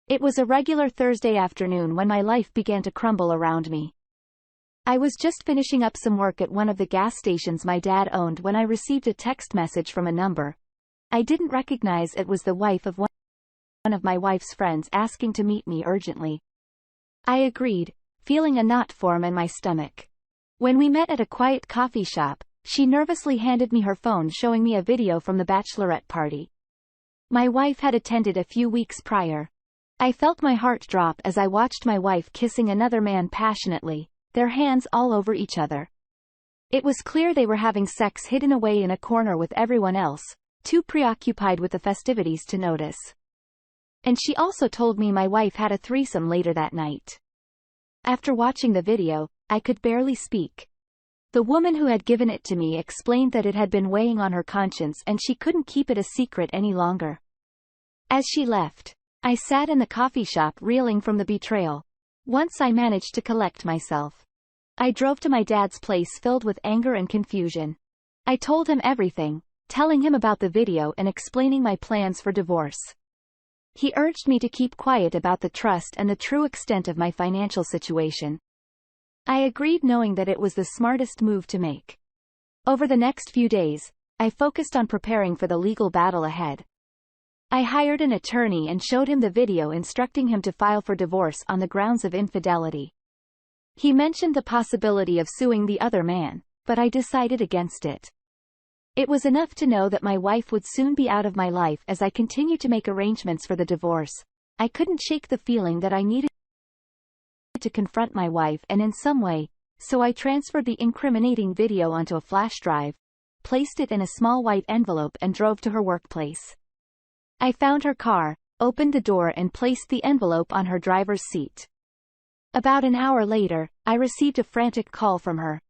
It was a regular Thursday afternoon when my life began to crumble around me. I was just finishing up some work at one of the gas stations my dad owned when I received a text message from a number I didn't recognize. It was the wife of one of my wife's friends asking to meet me urgently. I agreed, feeling a knot form in my stomach. When we met at a quiet coffee shop, she nervously handed me her phone showing me a video from the bachelorette party my wife had attended a few weeks prior. I felt my heart drop as I watched my wife kissing another man passionately, their hands all over each other. It was clear they were having sex hidden away in a corner with everyone else, too preoccupied with the festivities to notice. And she also told me my wife had a threesome later that night. After watching the video, I could barely speak. The woman who had given it to me explained that it had been weighing on her conscience and she couldn't keep it a secret any longer. As she left, I sat in the coffee shop reeling from the betrayal. Once I managed to collect myself, I drove to my dad's place filled with anger and confusion. I told him everything, telling him about the video and explaining my plans for divorce. He urged me to keep quiet about the trust and the true extent of my financial situation. I agreed, knowing that it was the smartest move to make. Over the next few days, I focused on preparing for the legal battle ahead. I hired an attorney and showed him the video, instructing him to file for divorce on the grounds of infidelity. He mentioned the possibility of suing the other man, but I decided against it. It was enough to know that my wife would soon be out of my life as I continued to make arrangements for the divorce. I couldn't shake the feeling that I needed to confront my wife and in some way, so I transferred the incriminating video onto a flash drive, placed it in a small white envelope and drove to her workplace. I found her car, opened the door and placed the envelope on her driver's seat. About an hour later, I received a frantic call from her.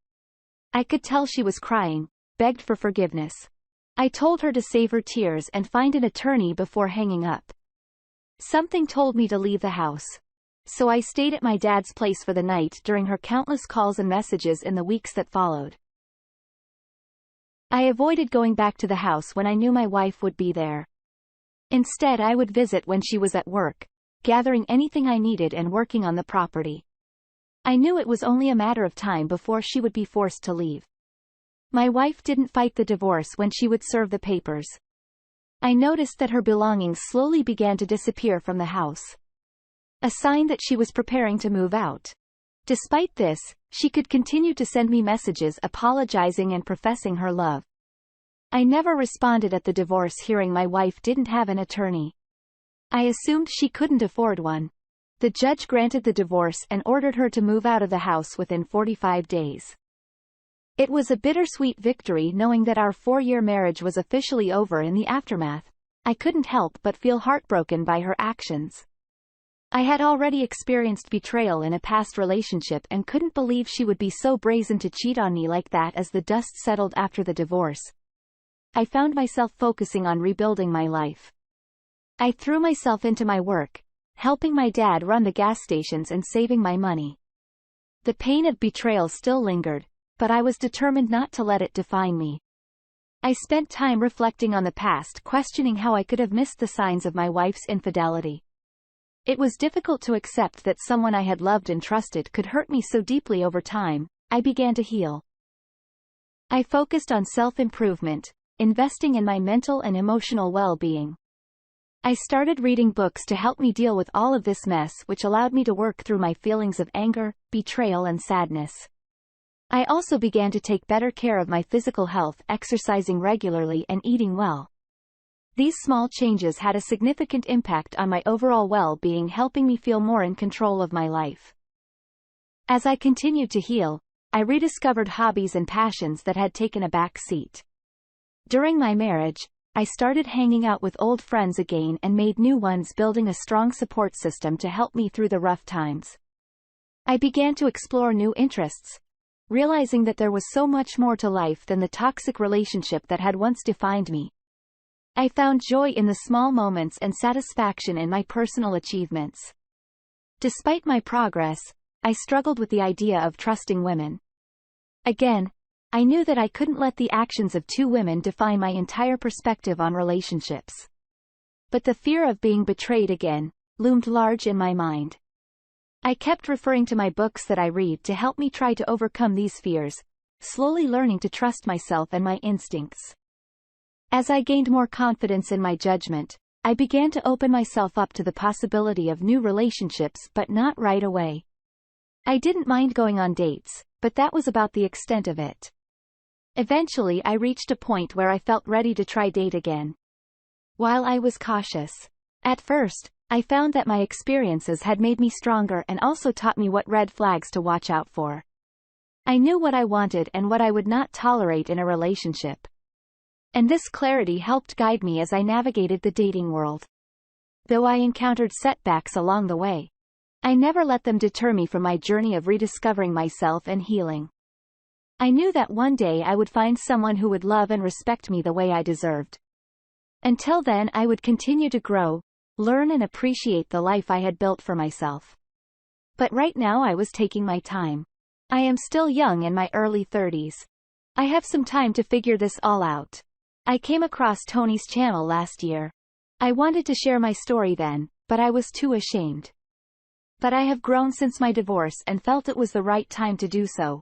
I could tell she was crying, begged for forgiveness. I told her to save her tears and find an attorney before hanging up. Something told me to leave the house. So I stayed at my dad's place for the night during her countless calls and messages in the weeks that followed. I avoided going back to the house when I knew my wife would be there. Instead, I would visit when she was at work, gathering anything I needed and working on the property. I knew it was only a matter of time before she would be forced to leave. My wife didn't fight the divorce when she would serve the papers. I noticed that her belongings slowly began to disappear from the house. A sign that she was preparing to move out. Despite this, she could continue to send me messages apologizing and professing her love. I never responded at the divorce, hearing my wife didn't have an attorney. I assumed she couldn't afford one. The judge granted the divorce and ordered her to move out of the house within 45 days. It was a bittersweet victory, knowing that our 4-year marriage was officially over. In the aftermath, I couldn't help but feel heartbroken by her actions. I had already experienced betrayal in a past relationship and couldn't believe she would be so brazen to cheat on me like that. As the dust settled after the divorce, I found myself focusing on rebuilding my life. I threw myself into my work, helping my dad run the gas stations and saving my money. The pain of betrayal still lingered, but I was determined not to let it define me. I spent time reflecting on the past, questioning how I could have missed the signs of my wife's infidelity. It was difficult to accept that someone I had loved and trusted could hurt me so deeply. Over time, I began to heal. I focused on self-improvement, investing in my mental and emotional well-being. I started reading books to help me deal with all of this mess, which allowed me to work through my feelings of anger, betrayal and sadness. I also began to take better care of my physical health, exercising regularly and eating well. These small changes had a significant impact on my overall well-being, helping me feel more in control of my life. As I continued to heal, I rediscovered hobbies and passions that had taken a back seat. During my marriage, I started hanging out with old friends again and made new ones, building a strong support system to help me through the rough times. I began to explore new interests, realizing that there was so much more to life than the toxic relationship that had once defined me. I found joy in the small moments and satisfaction in my personal achievements. Despite my progress, I struggled with the idea of trusting women. Again, I knew that I couldn't let the actions of 2 women define my entire perspective on relationships. But the fear of being betrayed again, loomed large in my mind. I kept referring to my books that I read to help me try to overcome these fears, slowly learning to trust myself and my instincts. As I gained more confidence in my judgment, I began to open myself up to the possibility of new relationships, but not right away. I didn't mind going on dates, but that was about the extent of it. Eventually I reached a point where I felt ready to try date again. While I was cautious at first, I found that my experiences had made me stronger and also taught me what red flags to watch out for. I knew what I wanted and what I would not tolerate in a relationship. And this clarity helped guide me as I navigated the dating world. Though I encountered setbacks along the way, I never let them deter me from my journey of rediscovering myself and healing. I knew that one day I would find someone who would love and respect me the way I deserved. Until then, I would continue to grow, learn and appreciate the life I had built for myself. But right now I was taking my time. I am still young in my early 30s. I have some time to figure this all out. I came across Tony's channel last year. I wanted to share my story then, but I was too ashamed. But I have grown since my divorce and felt it was the right time to do so.